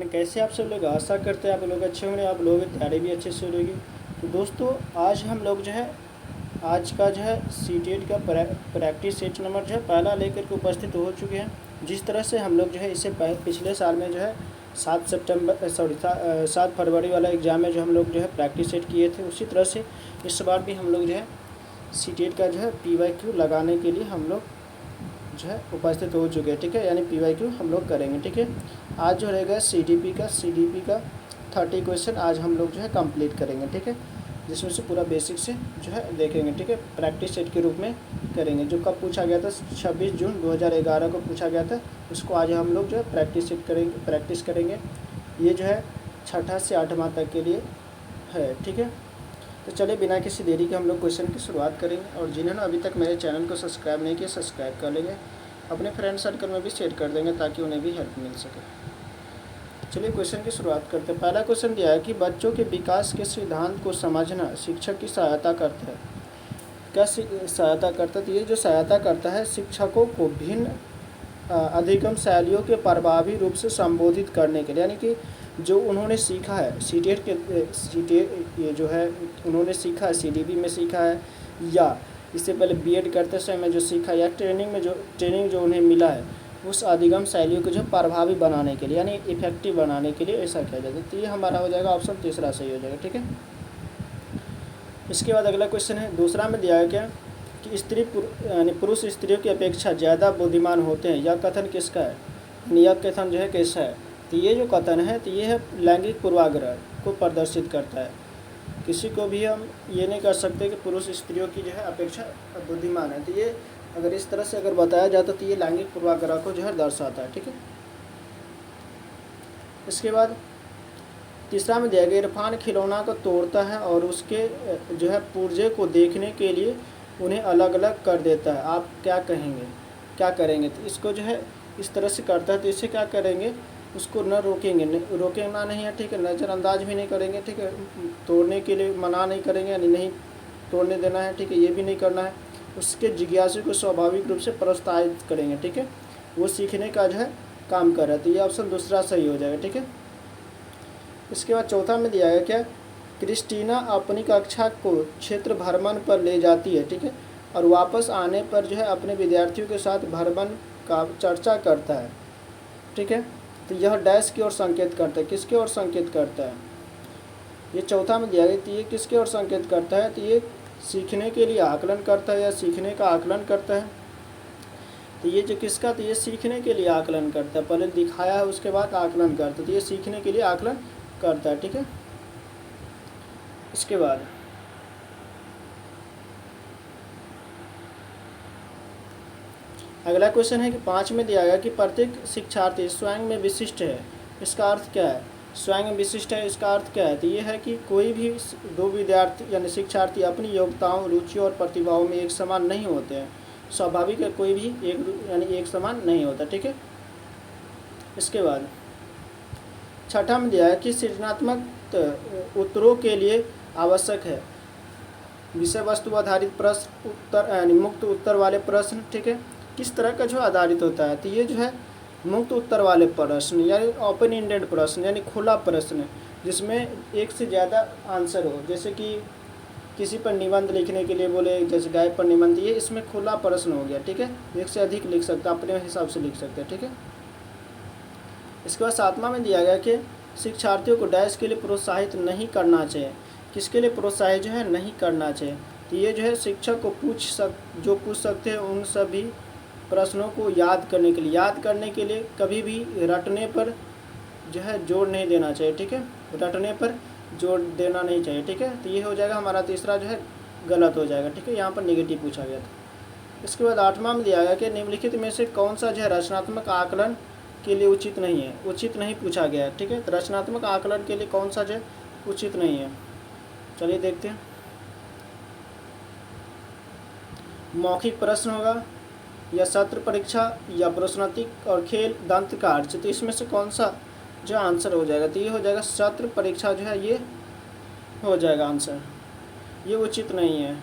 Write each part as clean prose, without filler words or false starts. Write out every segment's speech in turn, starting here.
कैसे आप सब लोग आशा करते हैं आप लोग अच्छे होंगे, आप लोगों की तैयारी भी अच्छे से हो रही। तो दोस्तों आज हम लोग जो है आज का जो है सीटेट का प्रैक्टिस सेट नंबर जो है पहला लेकर के उपस्थित हो चुके हैं। जिस तरह से हम लोग जो है इससे पिछले साल में जो है 7 फरवरी वाला एग्ज़ाम में जो हम लोग जो है प्रैक्टिस सेट किए थे, उसी तरह से इस बार भी हम लोग जो है सीटेट का जो है PYQ लगाने के लिए हम लोग जो है उपस्थित हो चुके हैं। ठीक है, यानी PYQ हम लोग करेंगे। ठीक है, आज जो रहेगा CDP का 30 क्वेश्चन आज हम लोग जो है कंप्लीट करेंगे। ठीक है, जिसमें से पूरा बेसिक से जो है देखेंगे। ठीक है, प्रैक्टिस सेट के रूप में करेंगे। जो कब पूछा गया था 26 जून 2011 को पूछा गया था, उसको आज हम लोग जो है प्रैक्टिस करेंगे। ये जो है छठा से 8वां तक के लिए है। ठीक है, तो चलिए बिना किसी देरी के हम लोग क्वेश्चन की शुरुआत करेंगे। और जिन्होंने अभी तक मेरे चैनल को सब्सक्राइब नहीं किया, सब्सक्राइब कर लेंगे, अपने फ्रेंड सर्कल में भी शेयर कर देंगे ताकि उन्हें भी हेल्प मिल सके। चलिए क्वेश्चन की शुरुआत करते हैं। पहला क्वेश्चन दिया है कि बच्चों के विकास के सिद्धांत को समझना शिक्षक की सहायता करता है। क्या सहायता करता है? तो ये जो सहायता करता है शिक्षकों को भिन्न अधिगम शैलियों के प्रभावी रूप से संबोधित करने के लिए, यानी कि जो उन्होंने सीखा है सीटेट ये जो है उन्होंने सीखा है, CDP में सीखा है, या इससे पहले BEd करते समय जो सीखा, या ट्रेनिंग जो उन्हें मिला है, उस अधिगम शैलियों को जो प्रभावी बनाने के लिए यानी इफेक्टिव बनाने के लिए ऐसा किया जाता है। तो ये हमारा हो जाएगा ऑप्शन तीसरा सही हो जाएगा। ठीक है, इसके बाद अगला क्वेश्चन है, दूसरा में दिया है क्या कि यानी पुरुष स्त्रियों की अपेक्षा ज़्यादा बुद्धिमान होते हैं। यह कथन किसका है? यानी यह कथन जो है कैसा है? तो ये जो कथन है तो ये है लैंगिक पूर्वाग्रह को प्रदर्शित करता है। किसी को भी हम ये नहीं कर सकते कि पुरुष स्त्रियों की जो है अपेक्षा बुद्धिमान है। तो ये अगर इस तरह से अगर बताया जाता तो ये लैंगिक पूर्वाग्रह को जो है दर्शाता है। ठीक है, इसके बाद तीसरा में दिया गया इरफान खिलौना को तोड़ता है और उसके जो है पुर्जे को देखने के लिए उन्हें अलग अलग कर देता है। आप क्या करेंगे? तो इसको जो है इस तरह से करता है, तो इसे क्या करेंगे? उसको न रोकेंगे नहीं है। ठीक है, नज़रअंदाज भी नहीं करेंगे। ठीक है, तोड़ने के लिए मना नहीं करेंगे, यानी नहीं तोड़ने देना है। ठीक है, ये भी नहीं करना है। उसके जिज्ञासु को स्वाभाविक रूप से प्रोत्साहित करेंगे। ठीक है, वो सीखने का जो है काम कर रहा है। तो ये ऑप्शन दूसरा सही हो जाएगा। ठीक है, इसके बाद चौथा में दिया है क्या, क्रिस्टीना अपनी कक्षा को क्षेत्र भ्रमण पर ले जाती है। ठीक है, और वापस आने पर जो है अपने विद्यार्थियों के साथ भ्रमण का चर्चा करता है। ठीक है, तो यह डैश की ओर संकेत करता है। किसके ओर संकेत करता है? ये चौथा में दिया गया, तो ये किसके ओर संकेत करता है? तो ये सीखने के लिए आकलन करता है या सीखने का आकलन करता है। तो ये जो किसका, तो ये सीखने के लिए आकलन करता है। पहले दिखाया है उसके बाद आकलन करता है, तो ये सीखने के लिए आकलन करता है। ठीक है, इसके बाद अगला क्वेश्चन है कि 5 में दिया गया कि प्रत्येक शिक्षार्थी स्वयं में विशिष्ट है। इसका अर्थ क्या है? स्वयं में विशिष्ट है, इसका अर्थ क्या है? तो ये है कि कोई भी दो विद्यार्थी यानी शिक्षार्थी अपनी योग्यताओं, रुचियों और प्रतिभाओं में एक समान नहीं होते हैं। स्वाभाविक है, कोई भी एक समान नहीं होता। ठीक है, इसके बाद छठा में दिया है कि सृजनात्मक उत्तरों के लिए आवश्यक है विषय वस्तु आधारित प्रश्न, उत्तर यानी मुक्त उत्तर वाले प्रश्न। ठीक है, किस तरह का जो आधारित होता है? तो ये जो है मुक्त उत्तर वाले प्रश्न यानी ओपन एंडेड प्रश्न, यानी खुला प्रश्न जिसमें एक से ज़्यादा आंसर हो। जैसे कि किसी पर निबंध लिखने के लिए बोले, जैसे गाय पर निबंध, ये इसमें खुला प्रश्न हो गया। ठीक है, एक से अधिक लिख सकता, अपने हिसाब से लिख सकते हैं। ठीक है, इसके बाद 7वां में दिया गया कि शिक्षार्थियों को डैश के लिए प्रोत्साहित नहीं करना चाहिए। किसके लिए प्रोत्साहित जो है नहीं करना चाहिए? तो ये जो है शिक्षक को पूछ सकते हैं उन सभी प्रश्नों को याद करने के लिए कभी भी रटने पर जो है जोर नहीं देना चाहिए। ठीक है, रटने पर जोर देना नहीं चाहिए। ठीक है, तो ये हो जाएगा हमारा तीसरा जो है गलत हो जाएगा। ठीक है, यहाँ पर नेगेटिव पूछा गया था। इसके बाद 8वां में दिया गया कि निम्नलिखित में से कौन सा जो है रचनात्मक आकलन के लिए उचित नहीं पूछा गया है। ठीक है, तो रचनात्मक आकलन के लिए कौन सा जो है उचित नहीं है? चलिए देखते हैं। मौखिक प्रश्न होगा, या सत्र परीक्षा, या प्रश्नोत्तरी और खेल, दंत कार्य। तो इसमें से कौन सा जो आंसर हो जाएगा? तो ये हो जाएगा सत्र परीक्षा जो है ये हो जाएगा आंसर, ये उचित नहीं है।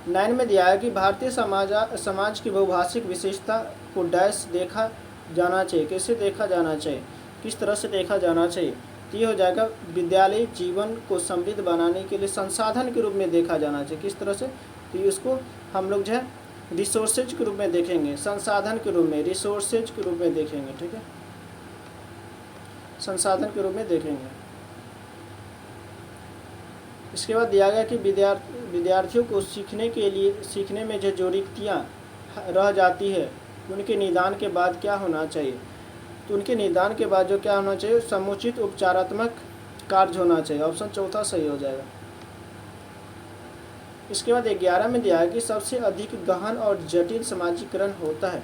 9 में दिया है कि भारतीय समाज की बहुभाषिक विशेषता को डैश देखा जाना चाहिए, कैसे देखा जाना चाहिए, किस तरह से देखा जाना चाहिए। तो ये हो जाएगा विद्यालय जीवन को समृद्ध बनाने के लिए संसाधन के रूप में देखा जाना चाहिए। किस तरह से, तो इसको हम लोग जो है रिसोर्सेज के रूप में देखेंगे, संसाधन के रूप में, रिसोर्सेज के रूप में देखेंगे, ठीक है, संसाधन के रूप में देखेंगे। इसके बाद दिया गया कि विद्यार्थियों को सीखने में जो रिक्तियाँ रह जाती है उनके निदान के बाद क्या होना चाहिए। तो उनके निदान के बाद जो क्या होना चाहिए, समुचित उपचारात्मक कार्य होना चाहिए। ऑप्शन चौथा सही हो जाएगा। इसके बाद 11 में दिया है कि सबसे अधिक गहन और जटिल समाजीकरण होता है,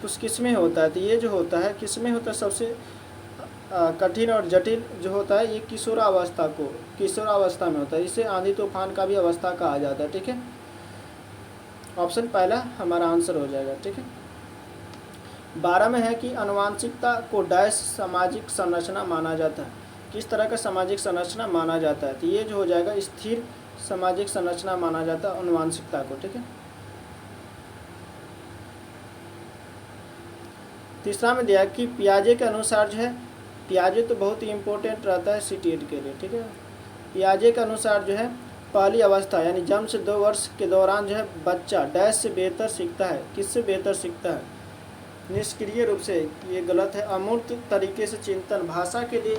तो किस में होता है। तो ये जो होता है किस में होता है, सबसे कठिन और जटिल जो होता है ये किशोरावस्था में होता है। इसे आंधी तूफान का भी अवस्था कहा जाता है, ठीक है। ऑप्शन पहला हमारा आंसर हो जाएगा, ठीक है। 12 में है कि आनुवांशिकता को डैश सामाजिक संरचना माना जाता है। किस तरह का सामाजिक संरचना माना जाता है, तो ये जो हो जाएगा स्थिर सामाजिक संरचना माना जाता है आनुवांशिकता को, ठीक है। तीसरा में दिया कि पियाजे के अनुसार जो है, पियाजे तो बहुत ही इम्पोर्टेंट रहता है सीटीएट के लिए, ठीक है। पियाजे के अनुसार जो है पहली अवस्था यानी जन्म से 2 वर्ष के दौरान जो है बच्चा डैश से बेहतर सीखता है। किससे बेहतर सीखता है, निष्क्रिय रूप से, ये गलत है, अमूर्त तरीके से चिंतन, भाषा के लिए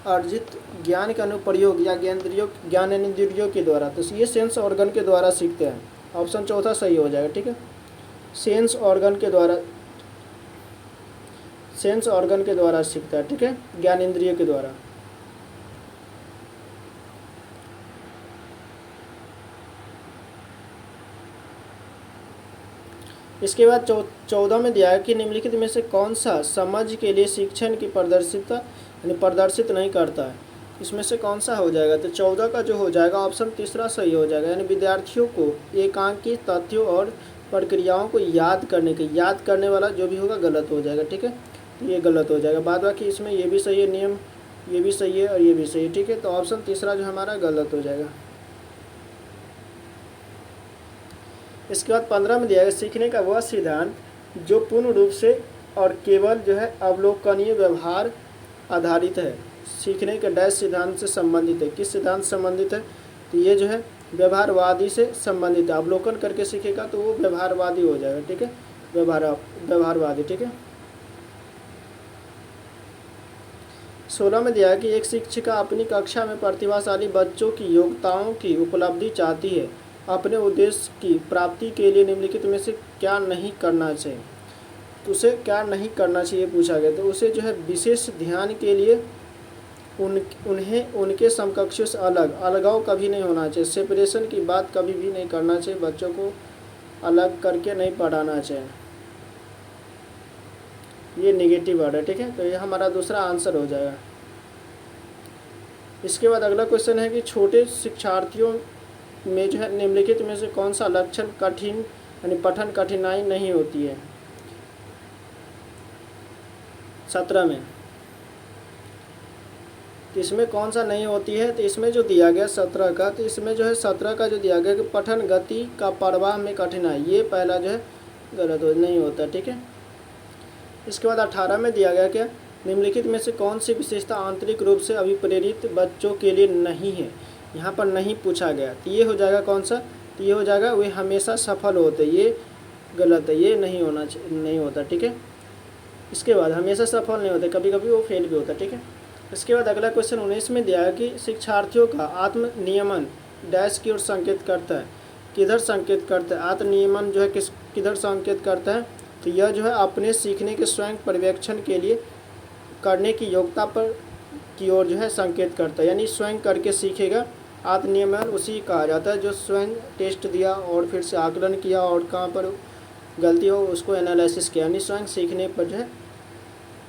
अर्जित ज्ञान का अनुप्रयोग या ज्ञानेंद्रियों के द्वारा। तो ये सेंस ऑर्गन के द्वारा सीखते हैं। ऑप्शन चौथा सही हो जाएगा, ठीक है। सेंस ऑर्गन के द्वारा सीखता है, ठीक है, ज्ञानेंद्रिय के द्वारा। इसके बाद 14 में दिया है कि निम्नलिखित में से कौन सा समझ के लिए शिक्षण की प्रदर्शित नहीं करता है। इसमें से कौन सा हो जाएगा, तो 14 का जो हो जाएगा ऑप्शन तीसरा सही हो जाएगा, यानी विद्यार्थियों को एकांकी तथ्यों और प्रक्रियाओं को याद करने वाला जो भी होगा गलत हो जाएगा, ठीक है। तो ये गलत हो जाएगा। बाद बाकी इसमें ये भी सही है, नियम ये भी सही है और ये भी सही है, ठीक है। तो ऑप्शन तीसरा जो हमारा गलत हो जाएगा। इसके बाद 15 में दिया गया सीखने का वह सिद्धांत जो पूर्ण रूप से और केवल जो है अवलोकनीय व्यवहार आधारित है, सीखने के डैश सिद्धांत से संबंधित है। किस सिद्धांत से संबंधित है, तो ये जो है व्यवहारवादी से संबंधित है। अवलोकन करके सीखेगा तो वो व्यवहारवादी हो जाएगा, ठीक है, व्यवहारवादी, ठीक है। 16 में दिया है कि एक शिक्षिका अपनी कक्षा में प्रतिभाशाली बच्चों की योग्यताओं की उपलब्धि चाहती है, अपने उद्देश्य की प्राप्ति के लिए निम्नलिखित में से क्या नहीं करना चाहिए। तो उसे क्या नहीं करना चाहिए पूछा गया, तो उसे जो है विशेष ध्यान के लिए उन्हें उनके समकक्षों से अलगाव कभी नहीं होना चाहिए, सेपरेशन की बात कभी भी नहीं करना चाहिए, बच्चों को अलग करके नहीं पढ़ाना चाहिए। ये नेगेटिव वर्ड है, ठीक है। तो ये हमारा दूसरा आंसर हो जाएगा। इसके बाद अगला क्वेश्चन है कि छोटे शिक्षार्थियों में जो है निम्नलिखित में से कौन सा लक्षण कठिन यानी पठन कठिनाई नहीं होती है। 17 में तो इसमें कौन सा नहीं होती है, तो इसमें जो दिया गया 17 का, तो इसमें जो है 17 का जो दिया गया कि पठन गति का प्रवाह में कठिनाई, ये पहला जो है गलत नहीं होता, ठीक है। इसके बाद 18 में दिया गया क्या, निम्नलिखित में से कौन सी विशेषता आंतरिक रूप से अभिप्रेरित बच्चों के लिए नहीं है। यहाँ पर नहीं पूछा गया, तो ये हो जाएगा कौन सा, तो ये हो जाएगा वे हमेशा सफल होते, ये गलत है, ये नहीं होता, ठीक है। इसके बाद हमेशा सफल नहीं होते, कभी कभी वो फेल भी होता, ठीक है। इसके बाद अगला क्वेश्चन 19 में दिया है कि शिक्षार्थियों का आत्म नियमन डैश की ओर संकेत करता है, किधर संकेत करता है, आत्म नियमन जो है किधर संकेत करता है, तो यह जो है अपने सीखने के स्वयं पर्यवेक्षण के लिए करने की योग्यता पर की ओर जो है संकेत करता है, यानी स्वयं करके सीखेगा। आत्मनियमन उसी कहा जाता है जो स्वयं टेस्ट दिया और फिर से आकलन किया और कहाँ पर गलती हो उसको एनालिसिस किया, यानी स्वयं सीखने पर जो है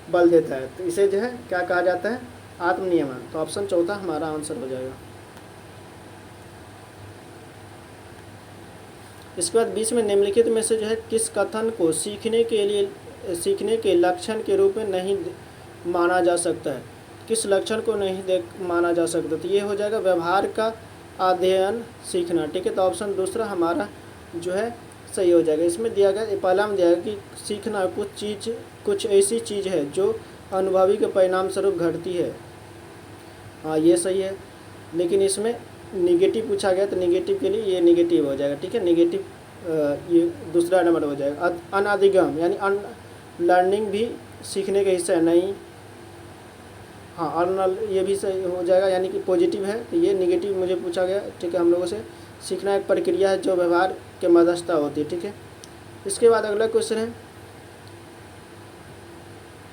बल देता है। तो इसे जो है क्या कहा जाता है, आत्मनियमन। तो ऑप्शन चौथा हमारा आंसर हो जाएगा। इसके बाद 20 में निम्नलिखित में से जो है किस कथन को सीखने के लक्षण के रूप में नहीं माना जा सकता है, किस लक्षण को नहीं माना जा सकता, तो ये हो जाएगा व्यवहार का अध्ययन सीखना, ठीक है। तो ऑप्शन दूसरा हमारा जो है सही हो जाएगा। इसमें दिया गया पहला में दिया गया कि सीखना कुछ ऐसी चीज़ है जो अनुभवी के परिणाम स्वरूप घटती है। हाँ, ये सही है। लेकिन इसमें निगेटिव पूछा गया तो निगेटिव के लिए ये निगेटिव हो जाएगा, ठीक है। निगेटिव ये दूसरा नंबर हो जाएगा। अनादिगम यानी लर्निंग भी सीखने का हिस्सा है, नहीं। हाँ, ये भी सही हो जाएगा, यानी कि पॉजिटिव है, तो ये निगेटिव मुझे पूछा गया, ठीक है। हम लोगों से सीखना एक प्रक्रिया है जो व्यवहार के मध्यस्थता होती है, ठीक है। इसके बाद अगला क्वेश्चन है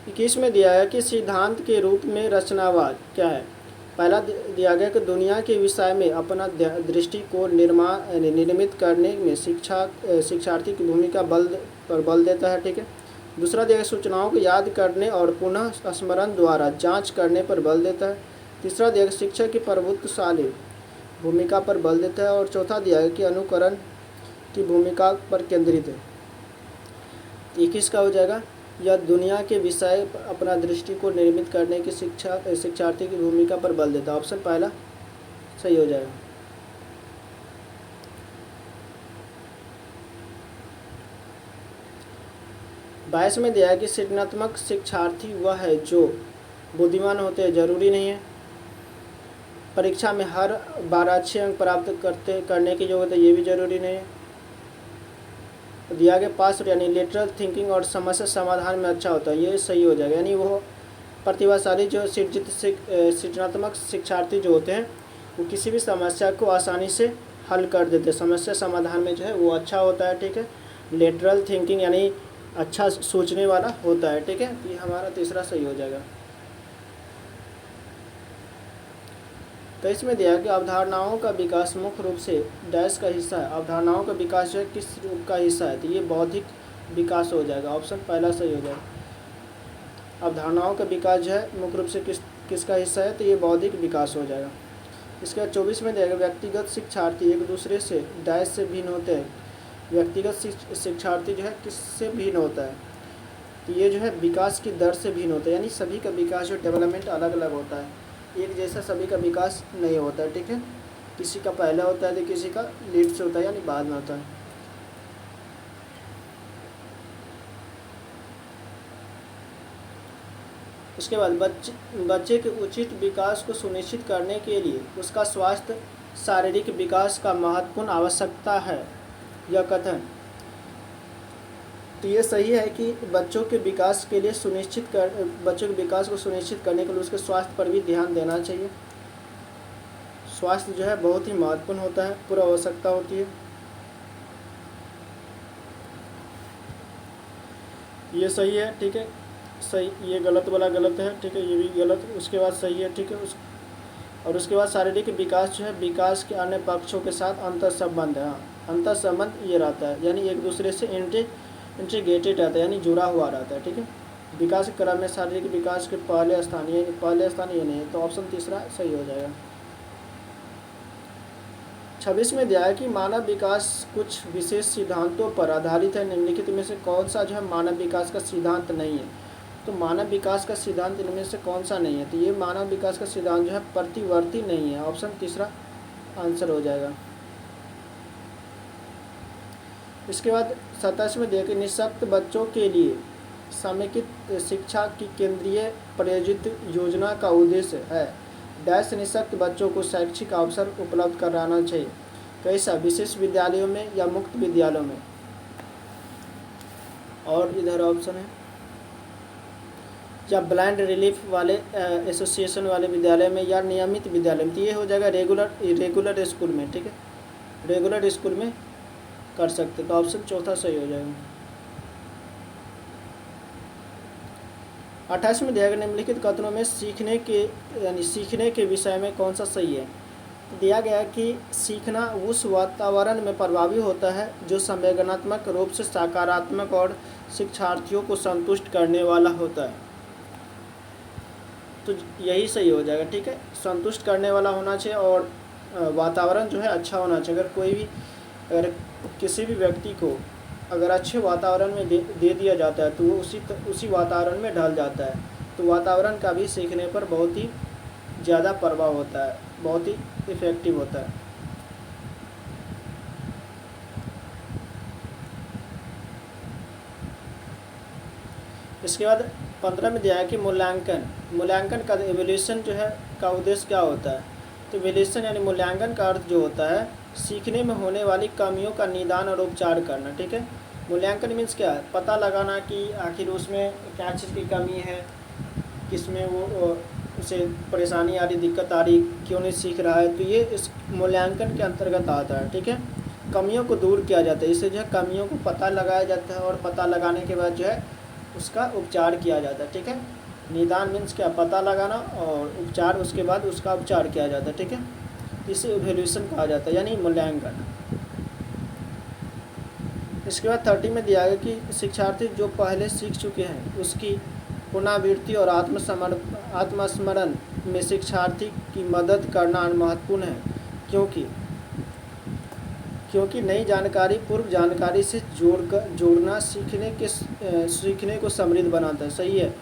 21 में दिया है कि सिद्धांत के रूप में रचनावाद क्या है। पहला दिया गया कि दुनिया के विषय में अपना दृष्टिकोण निर्मित करने में शिक्षार्थी की भूमिका बल देता है, ठीक है। दूसरा दिया गया सूचनाओं को याद करने और पुनः स्मरण द्वारा जांच करने पर बल देता है। तीसरा दिया गया शिक्षक की प्रभुत्वशाली भूमिका पर बल देता है। और चौथा दिया गया कि अनुकरण की भूमिका पर केंद्रित है। 21 का हो जाएगा यह दुनिया के विषय अपना दृष्टिकोण निर्मित करने की शिक्षार्थी की भूमिका पर बल देता है। ऑप्शन पहला सही हो जाएगा। बाईस में दिया है कि सृजनात्मक शिक्षार्थी वह है जो बुद्धिमान होते हैं, जरूरी नहीं है। परीक्षा में हर बार अच्छे अंक प्राप्त करने की योग्यता, ये भी जरूरी नहीं है। दिया गया पास यानी लेटरल थिंकिंग और समस्या समाधान में अच्छा होता है, ये सही हो जाएगा। यानी वो प्रतिभाशाली जो सृजनात्मक शिक्षार्थी जो होते हैं वो किसी भी समस्या को आसानी से हल कर देते हैं, समस्या समाधान में जो है वो अच्छा होता है, ठीक है। लेटरल थिंकिंग यानी अच्छा सोचने वाला होता है, ठीक है। ये हमारा तीसरा सही हो जाएगा। तो इसमें दिया कि अवधारणाओं का विकास मुख्य रूप से डैश का हिस्सा है। अवधारणाओं का विकास जो है किस रूप का हिस्सा है, तो ये बौद्धिक विकास हो जाएगा। ऑप्शन पहला सही हो जाएगा। अवधारणाओं का विकास जो है मुख्य रूप से किसका हिस्सा है, तो ये बौद्धिक विकास हो जाएगा। इसके बाद 24 में दिया गया व्यक्तिगत शिक्षार्थी एक दूसरे से डैश से भिन्न होते हैं। व्यक्तिगत शिक्षार्थी जो है किससे भिन्न होता है, तो ये जो है विकास की दर से भिन्न होता है। यानी सभी का विकास जो डेवलपमेंट अलग अलग होता है, एक जैसा सभी का विकास नहीं होता है, ठीक है। किसी का पहला होता है तो किसी का लेट से होता है, यानी बाद में होता है। उसके बाद बच्चे के उचित विकास को सुनिश्चित करने के लिए उसका स्वास्थ्य शारीरिक विकास का महत्वपूर्ण आवश्यकता है, यह कथन। तो ये सही है कि बच्चों के विकास को सुनिश्चित करने के लिए उसके स्वास्थ्य पर भी ध्यान देना चाहिए। स्वास्थ्य जो है बहुत ही महत्वपूर्ण होता है, पूरा आवश्यकता होती है। ये सही है, ठीक है। सही, ये गलत वाला गलत है, ठीक है। ये भी गलत, उसके बाद सही है, ठीक है। और उसके बाद शारीरिक विकास जो है विकास के अन्य पक्षों के साथ अंतर संबंध है। अंतर संबंध ये रहता है, यानी एक दूसरे से इंटीग्रेटेड रहता है, यानी जुड़ा हुआ रहता है, ठीक है। विकास के क्रम में शारीरिक विकास के पहले स्थान ये नहीं है, तो ऑप्शन तीसरा सही हो जाएगा। 26 में दिया है कि मानव विकास कुछ विशेष सिद्धांतों पर आधारित है। निम्नलिखित में से कौन सा जो है मानव विकास का सिद्धांत नहीं है, तो मानव विकास का सिद्धांत इनमें से कौन सा नहीं है, तो ये मानव विकास का सिद्धांत जो है प्रतिवर्ती नहीं है। ऑप्शन तीसरा आंसर हो जाएगा। इसके बाद 27 में दिया कि निःशक्त बच्चों के लिए समेकित शिक्षा की केंद्रीय प्रायोजित योजना का उद्देश्य है डैश निःशक्त बच्चों को शैक्षिक अवसर उपलब्ध कराना चाहिए। कैसा, विशेष विद्यालयों में या मुक्त विद्यालयों में। और इधर ऑप्शन है या ब्लाइंड रिलीफ वाले एसोसिएशन वाले विद्यालय में या नियमित विद्यालय में, तो ये हो जाएगा रेगुलर स्कूल में, ठीक है। रेगुलर स्कूल में कर सकते, तो ऑप्शन चौथा सही हो जाएगा। 28 में दिया गया निम्नलिखित कथनों में सीखने के विषय में कौन सा सही है। दिया गया कि सीखना उस वातावरण में प्रभावी होता है जो संवेदनात्मक रूप से सकारात्मक और शिक्षार्थियों को संतुष्ट करने वाला होता है, तो यही सही हो जाएगा, ठीक है। संतुष्ट करने वाला होना चाहिए और वातावरण जो है अच्छा होना चाहिए। अगर किसी भी व्यक्ति को अगर अच्छे वातावरण में दे दिया जाता है तो वो उसी वातावरण में ढल जाता है, तो वातावरण का भी सीखने पर बहुत ही ज़्यादा प्रभाव होता है, बहुत ही इफ़ेक्टिव होता है। इसके बाद 15 में दिया है कि मूल्यांकन का एवोल्यूशन जो है का उद्देश्य क्या होता है। तो एवोल्यूशन यानी मूल्यांकन का अर्थ जो होता है सीखने में होने वाली कमियों का निदान और उपचार करना। ठीक है, मूल्यांकन मीन्स क्या है, पता लगाना कि आखिर उसमें क्या चीज़ की कमी है, किसमें वो उसे परेशानी आ रही, दिक्कत आ रही, क्यों नहीं सीख रहा है। तो ये इस मूल्यांकन के अंतर्गत आता है। ठीक है, कमियों को दूर किया जाता है, इससे जो है कमियों को पता लगाया जाता है और पता लगाने के बाद जो है उसका उपचार किया जाता है। ठीक है, निदान मीन्स क्या, पता लगाना, और उपचार उसके बाद उसका उपचार किया जाता है। ठीक है, इसे इवैल्यूएशन कहा जाता है यानी मूल्यांकन। इसके बाद 30 में दिया गया कि शिक्षार्थी जो पहले सीख चुके हैं उसकी पुनरावृत्ति और आत्मस्मरण में शिक्षार्थी की मदद करना महत्वपूर्ण है, क्योंकि नई जानकारी पूर्व जानकारी से जोड़ना सीखने को समृद्ध बनाता है। सही है,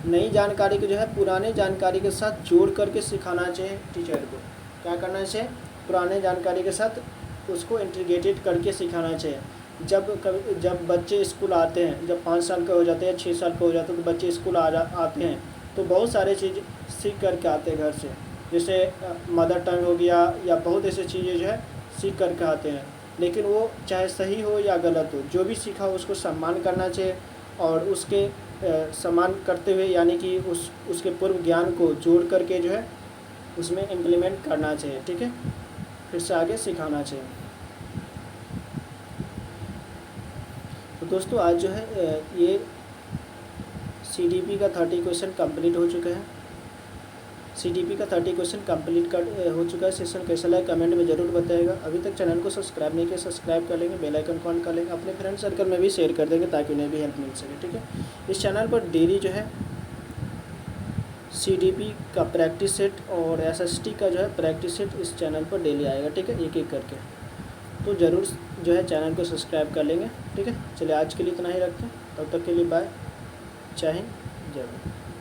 नई जानकारी को जो है पुराने जानकारी के साथ जोड़ करके सिखाना चाहिए टीचर को। क्या करना चाहिए, पुराने जानकारी के साथ उसको इंटीग्रेटेड करके सिखाना चाहिए। जब बच्चे स्कूल आते हैं, जब 5 साल के हो जाते हैं, 6 साल के हो जाते हैं, तो बच्चे स्कूल आते हैं तो बहुत सारे चीज़ सीख करके आते हैं घर से, जैसे मदर टंग हो गया या बहुत ऐसी चीज़ें जो है सीख करके आते हैं। लेकिन वो चाहे सही हो या गलत हो, जो भी सीखा हो उसको सम्मान करना चाहिए और उसके सम्मान करते हुए यानी कि उसके पूर्व ज्ञान को जोड़ करके जो है उसमें इम्प्लीमेंट करना चाहिए। ठीक है, फिर से आगे सिखाना चाहिए। तो दोस्तों आज जो है ये CDP का 30 क्वेश्चन कंप्लीट हो चुका है। CDP का 30 क्वेश्चन कंप्लीट हो चुका है। सेशन कैसा लगा कमेंट में ज़रूर बताइएगा। अभी तक चैनल को सब्सक्राइब नहीं किया, सब्सक्राइब कर लेंगे, बेल आइकन ऑन कर लेंगे, अपने फ्रेंड सर्कल में भी शेयर कर देंगे ताकि उन्हें भी हेल्प मिल सके। ठीक है, इस चैनल पर डेली जो है CDP का प्रैक्टिस सेट और SST का जो है प्रैक्टिस सेट इस चैनल पर डेली आएगा। ठीक है, एक एक करके, तो ज़रूर जो है चैनल को सब्सक्राइब कर लेंगे। ठीक है, चलिए आज के लिए इतना ही रखते हैं, तब तक के लिए बाय, जय हिंद, जय भारत।